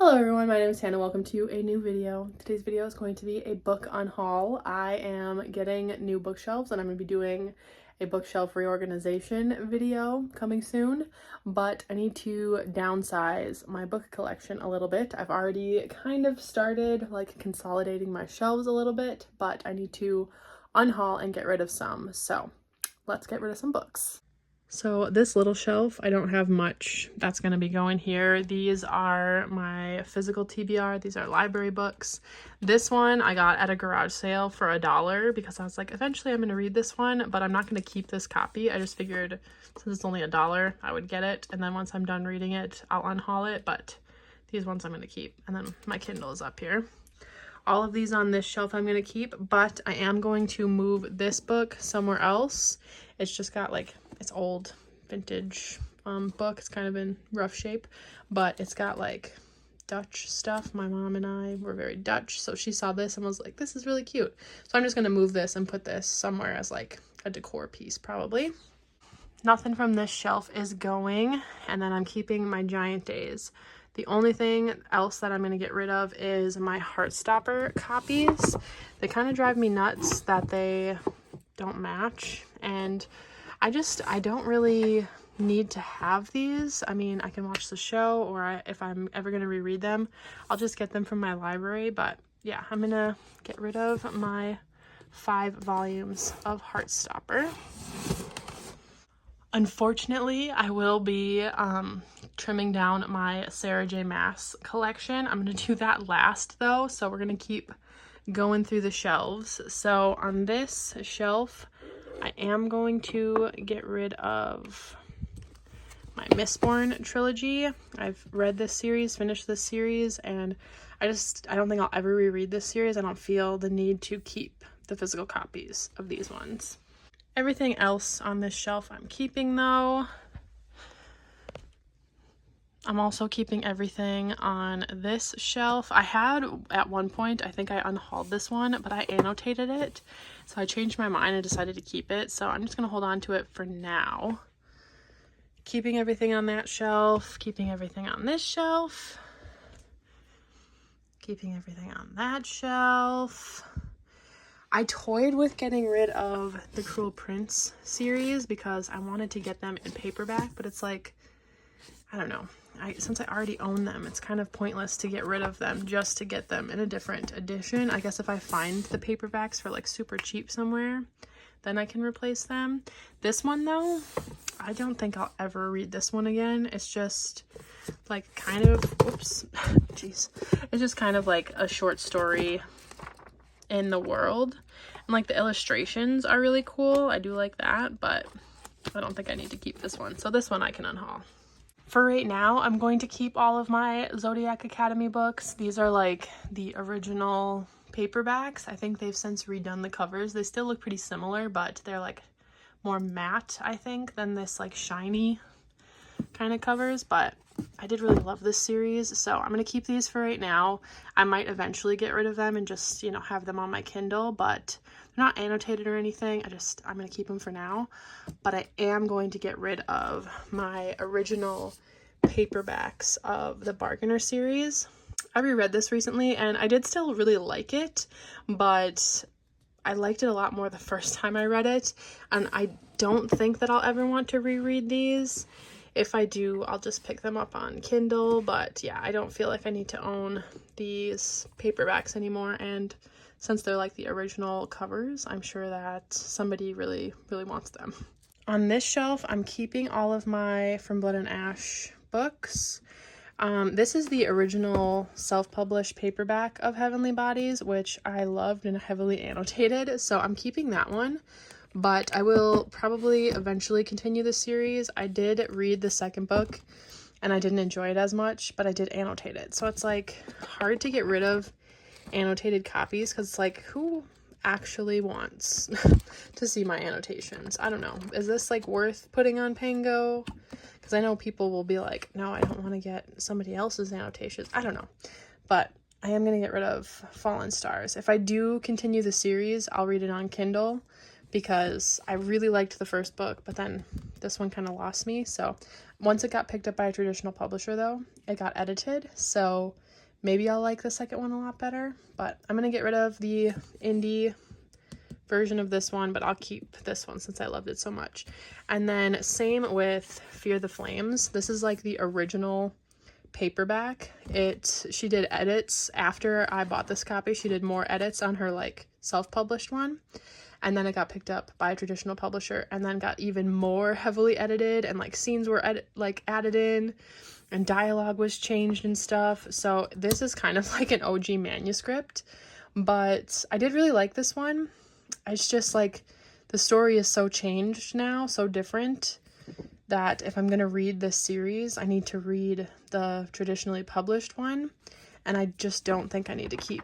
Hello everyone, my name is Hannah. Welcome to a new video. Today's video is going to be a book unhaul. I am getting new bookshelves and I'm going to be doing a bookshelf reorganization video coming soon, but I need to downsize my book collection a little bit. I've already kind of started like consolidating my shelves a little bit, but I need to unhaul and get rid of some. So let's get rid of some books. So this little shelf, I don't have much that's going to be going here. These are my physical TBR. These are library books. This one I got at a garage sale for $1 because I was like, eventually I'm going to read this one, but I'm not going to keep this copy. I just figured since it's only $1, I would get it. And then once I'm done reading it, I'll unhaul it. But these ones I'm going to keep. And then my Kindle is up here. All of these on this shelf I'm going to keep, but I am going to move this book somewhere else. It's just got like, it's old vintage book. It's kind of in rough shape, but it's got like Dutch stuff. My mom and I were very Dutch, so she saw this and was like, this is really cute. So I'm just going to move this and put this somewhere as like a decor piece probably. Nothing from this shelf is going, and then I'm keeping my Giant Days. The only thing else that I'm going to get rid of is my Heartstopper copies. They kind of drive me nuts that they don't match, and I don't really need to have these. I mean, I can watch the show, or if I'm ever going to reread them, I'll just get them from my library. But yeah, I'm going to get rid of my 5 volumes of Heartstopper. Unfortunately, I will be trimming down my Sarah J. Maas collection. I'm going to do that last though, so we're going to keep going through the shelves. So on this shelf, I am going to get rid of my Mistborn trilogy. I've read this series, finished this series, and I don't think I'll ever reread this series. I don't feel the need to keep the physical copies of these ones. Everything else on this shelf I'm keeping though. I'm also keeping everything on this shelf. I had at one point, I think I unhauled this one, but I annotated it. So I changed my mind and decided to keep it. So I'm just going to hold on to it for now. Keeping everything on that shelf, keeping everything on this shelf, keeping everything on that shelf. I toyed with getting rid of the Cruel Prince series because I wanted to get them in paperback, but it's like, I don't know. Since I already own them, it's kind of pointless to get rid of them just to get them in a different edition. I guess if I find the paperbacks for like super cheap somewhere, then I can replace them. This one though, I don't think I'll ever read this one again. It's just like kind of, oops, jeez. It's just kind of like a short story in the world. And like the illustrations are really cool. I do like that, but I don't think I need to keep this one. So this one I can unhaul. For right now, I'm going to keep all of my Zodiac Academy books. These are like the original paperbacks. I think they've since redone the covers. They still look pretty similar, but they're like more matte, I think, than this like shiny kind of covers. But I did really love this series, so I'm going to keep these for right now. I might eventually get rid of them and just, you know, have them on my Kindle, but they're not annotated or anything. I'm going to keep them for now. But I am going to get rid of my original paperbacks of the Bargainer series. I reread this recently and I did still really like it, but I liked it a lot more the first time I read it, and I don't think that I'll ever want to reread these. If I do, I'll just pick them up on Kindle, but yeah, I don't feel like I need to own these paperbacks anymore, and since they're like the original covers, I'm sure that somebody really, really wants them. On this shelf, I'm keeping all of my From Blood and Ash books. This is the original self-published paperback of Heavenly Bodies, which I loved and heavily annotated, so I'm keeping that one. But I will probably eventually continue the series. I did read the second book and I didn't enjoy it as much, but I did annotate it. So it's like hard to get rid of annotated copies because it's like, who actually wants to see my annotations? I don't know. Is this like worth putting on Pango? Because I know people will be like, no, I don't want to get somebody else's annotations. I don't know. But I am going to get rid of Fallen Stars. If I do continue the series, I'll read it on Kindle, because I really liked the first book, but then this one kind of lost me. So once it got picked up by a traditional publisher though, it got edited. So maybe I'll like the second one a lot better. But I'm gonna get rid of the indie version of this one, but I'll keep this one since I loved it so much. And then same with Fear the Flames. This is like the original paperback. She did edits after I bought this copy. She did more edits on her like self-published one, and then it got picked up by a traditional publisher and then got even more heavily edited, and like scenes were added in and dialogue was changed and stuff. So this is kind of like an OG manuscript, but I did really like this one. It's just like the story is so changed now, so different, that if I'm going to read this series, I need to read the traditionally published one. And I just don't think I need to keep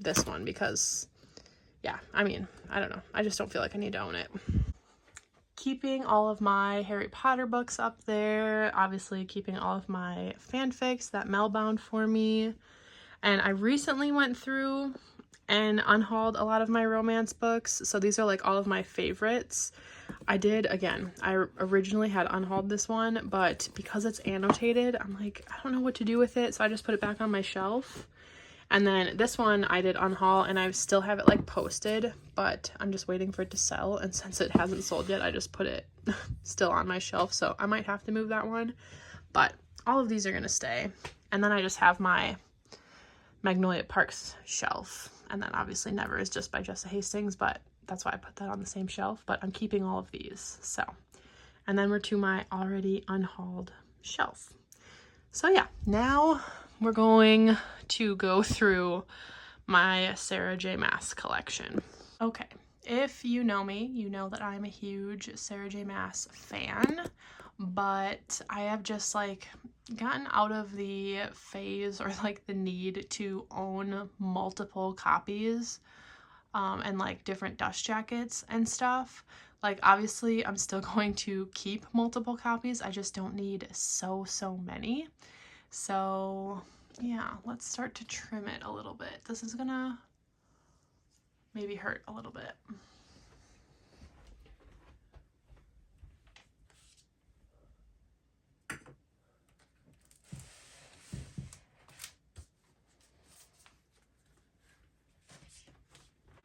this one because, yeah, I mean, I don't know. I just don't feel like I need to own it. Keeping all of my Harry Potter books up there. Obviously keeping all of my fanfics that Mel bound for me. And I recently went through and unhauled a lot of my romance books. So these are like all of my favorites. I originally had unhauled this one, but because it's annotated, I'm like, I don't know what to do with it. So I just put it back on my shelf. And then this one I did unhaul, and I still have it like posted, but I'm just waiting for it to sell. And since it hasn't sold yet, I just put it still on my shelf. So I might have to move that one, but all of these are going to stay. And then I just have my Magnolia Parks shelf. And then obviously Never is just by Jessa Hastings, but that's why I put that on the same shelf. But I'm keeping all of these. So, and then we're to my already unhauled shelf. So yeah, now we're going to go through my Sarah J. Maas collection. Okay, if you know me, you know that I'm a huge Sarah J. Maas fan, but I have just like gotten out of the phase or like the need to own multiple copies and like different dust jackets and stuff. Like obviously I'm still going to keep multiple copies, I just don't need so many. So yeah, let's start to trim it a little bit. This is gonna maybe hurt a little bit.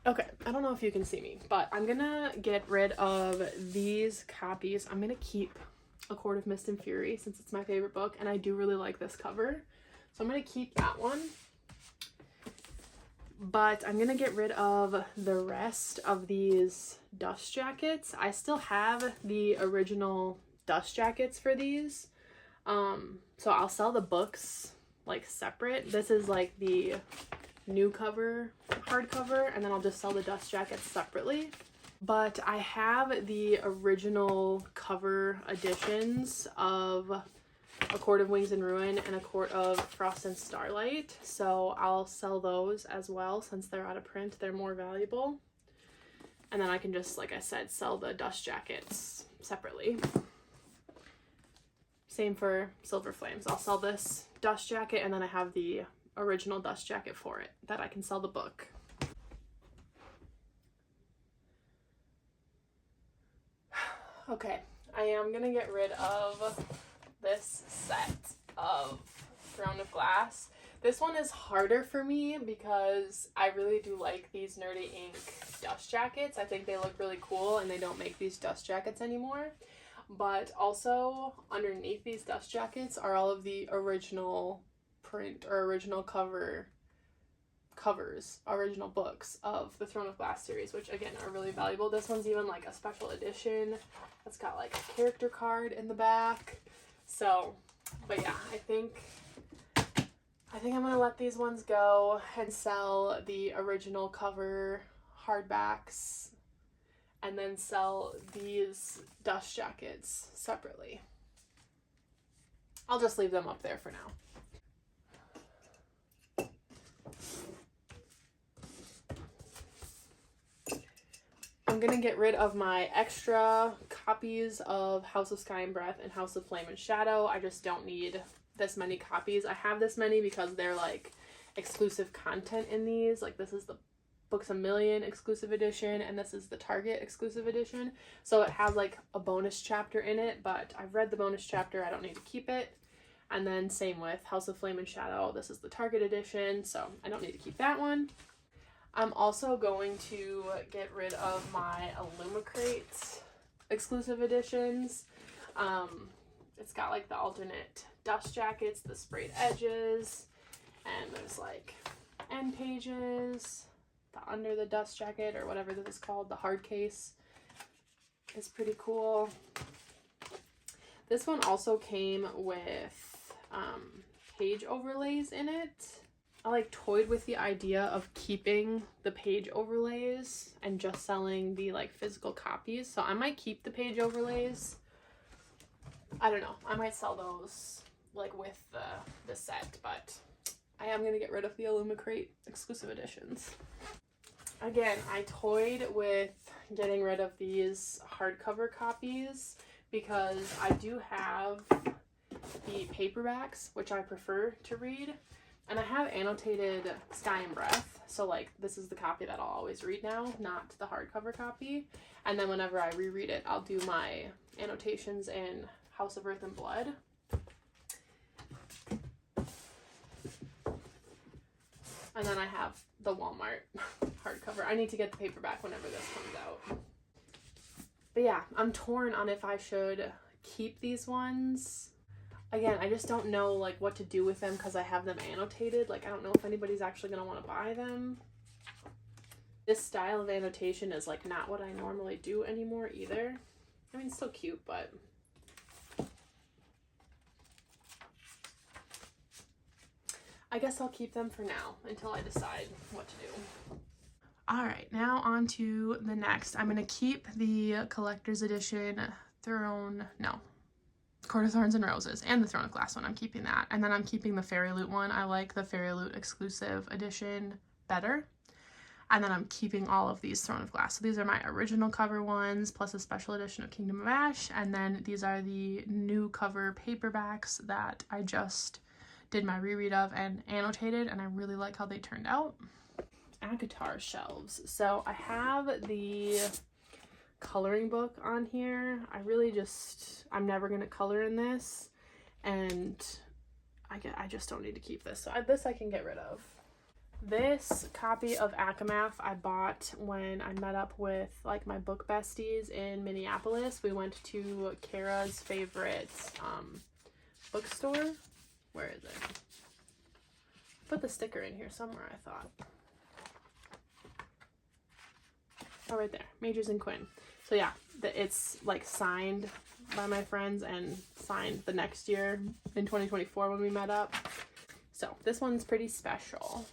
Okay, I don't know if you can see me, but I'm gonna get rid of these copies. I'm gonna keep A Court of Mist and Fury since it's my favorite book, and I do really like this cover. So I'm gonna keep that one. But I'm gonna get rid of the rest of these dust jackets. I still have the original dust jackets for these. So I'll sell the books like separate. This is like the new cover, hardcover, and then I'll just sell the dust jackets separately. But I have the original cover editions of A Court of Wings and Ruin and A Court of Frost and Starlight, so I'll sell those as well since they're out of print. They're more valuable. And then I can just, like I said, sell the dust jackets separately. Same for Silver Flames. I'll sell this dust jacket, and then I have the original dust jacket for it that I can sell the book. Okay, I am gonna get rid of this set of Throne of Glass. This one is harder for me because I really do like these Nerdy Ink dust jackets. I think they look really cool, and they don't make these dust jackets anymore. But also underneath these dust jackets are all of the original print or original original books of the Throne of Glass series, which again are really valuable. This one's even like a special edition. It's got like a character card in the back. So, but yeah, I think I'm gonna let these ones go and sell the original cover hardbacks, and then sell these dust jackets separately. I'll just leave them up there for now. I'm gonna get rid of my extra copies of House of Sky and Breath and House of Flame and Shadow. I just don't need this many copies. I have this many because they're like exclusive content in these. Like this is the Books A Million exclusive edition, and this is the Target exclusive edition. So it has like a bonus chapter in it, but I've read the bonus chapter. I don't need to keep it. And then same with House of Flame and Shadow. This is the Target edition, so I don't need to keep that one. I'm also going to get rid of my Illumicrate exclusive editions. It's got like the alternate dust jackets, the sprayed edges, and there's like end pages. The under the dust jacket, or whatever this is called, the hard case, is pretty cool. This one also came with page overlays in it. I like toyed with the idea of keeping the page overlays and just selling the like physical copies. So I might keep the page overlays. I don't know. I might sell those like with the set, but I am going to get rid of the Illumicrate exclusive editions. Again, I toyed with getting rid of these hardcover copies because I do have the paperbacks, which I prefer to read, and I have annotated Sky and Breath, so like this is the copy that I'll always read now, not the hardcover copy. And then whenever I reread it, I'll do my annotations in House of Earth and Blood. And then I have the Walmart hardcover. I need to get the paperback whenever this comes out. But yeah, I'm torn on if I should keep these ones. Again, I just don't know like what to do with them because I have them annotated. Like I don't know if anybody's actually going to want to buy them. This style of annotation is like not what I normally do anymore either. I mean, it's still cute, but I guess I'll keep them for now until I decide what to do. All right, now on to the next. I'm going to keep the collector's edition Court of Thorns and Roses, and the Throne of Glass one. I'm keeping that. And then I'm keeping the Fairy Loot one. I like the Fairy Loot exclusive edition better. And then I'm keeping all of these Throne of Glass. So these are my original cover ones, plus a special edition of Kingdom of Ash. And then these are the new cover paperbacks that I just did my reread of and annotated, and I really like how they turned out. ACOTR shelves. So I have the coloring book on here. I'm never going to color in this, and I just don't need to keep this. So this I can get rid of. This copy of ACOMAF I bought when I met up with like my book besties in Minneapolis. We went to Kara's favorite bookstore. Where is it? Put the sticker in here somewhere, I thought. Oh, right there. Majors and Quinn. So yeah, it's like signed by my friends and signed the next year in 2024 when we met up. So this one's pretty special.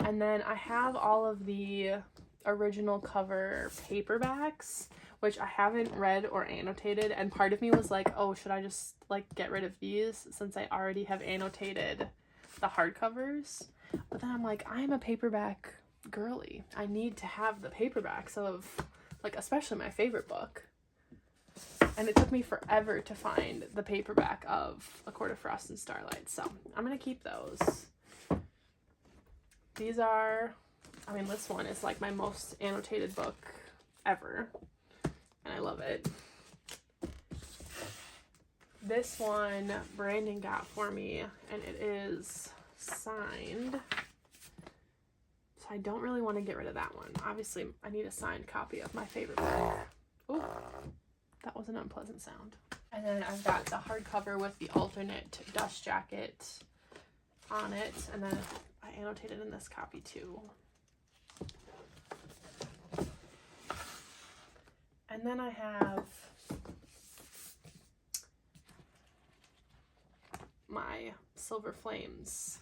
And then I have all of the original cover paperbacks, which I haven't read or annotated. And part of me was like, oh, should I just like get rid of these since I already have annotated the hardcovers? But then I'm like, I'm a paperback girly. I need to have the paperbacks of like especially my favorite book. And it took me forever to find the paperback of A Court of Frost and Starlight. So I'm going to keep those. These are, I mean, this one is like my most annotated book ever. And I love it. This one Brandon got for me, and it is signed. So I don't really want to get rid of that one. Obviously, I need a signed copy of my favorite book. Oh, that was an unpleasant sound. And then I've got the hardcover with the alternate dust jacket on it. And then I annotated in this copy too. And then I have my Silver Flames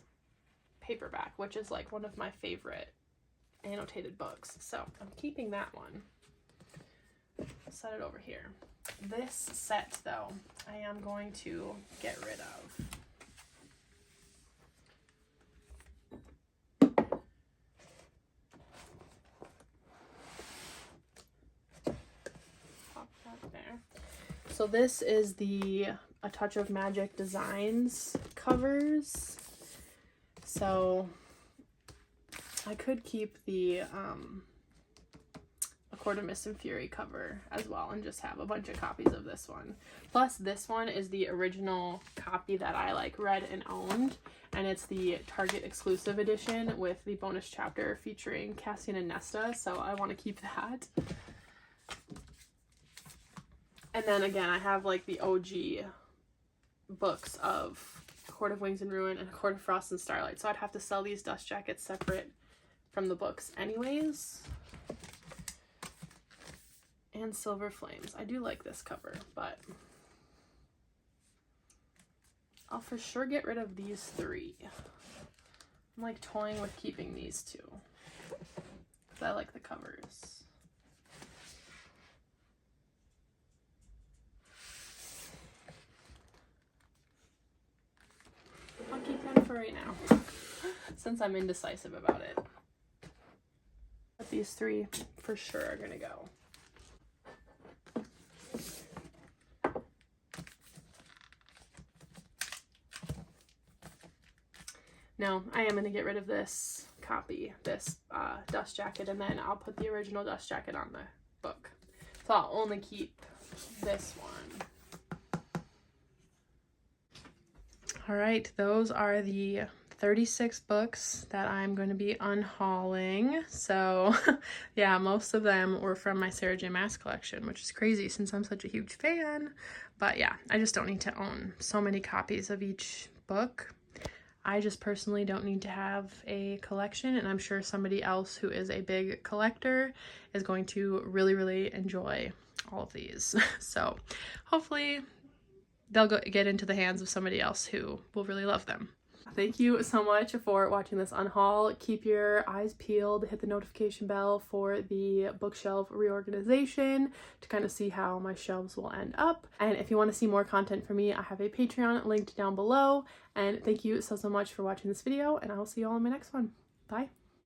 paperback, which is like one of my favorite annotated books. So I'm keeping that one. I'll set it over here. This set though, I am going to get rid of. So this is the A Touch of Magic Designs covers. So I could keep the A Court of Mist and Fury cover as well, and just have a bunch of copies of this one. Plus, this one is the original copy that I like read and owned, and it's the Target exclusive edition with the bonus chapter featuring Cassian and Nesta, so I want to keep that. And then again, I have like the OG books of Court of Wings and Ruin and Court of Frost and Starlight, so I'd have to sell these dust jackets separate from the books anyways. And Silver Flames. I do like this cover, but I'll for sure get rid of these 3. I'm like toying with keeping these 2 because I like the covers. I'll keep them for right now since I'm indecisive about it. But these 3 for sure are gonna go. No, I am going to get rid of this copy, this dust jacket, and then I'll put the original dust jacket on the book. So I'll only keep this one. All right, those are the 36 books that I'm going to be unhauling. So yeah, most of them were from my Sarah J. Maas collection, which is crazy since I'm such a huge fan. But yeah, I just don't need to own so many copies of each book. I just personally don't need to have a collection, and I'm sure somebody else who is a big collector is going to really, really enjoy all of these. So hopefully they'll get into the hands of somebody else who will really love them. Thank you so much for watching this unhaul. Keep your eyes peeled, hit the notification bell for the bookshelf reorganization to kind of see how my shelves will end up. And if you want to see more content from me, I have a Patreon linked down below. And thank you so much for watching this video, and I will see you all in my next one. Bye.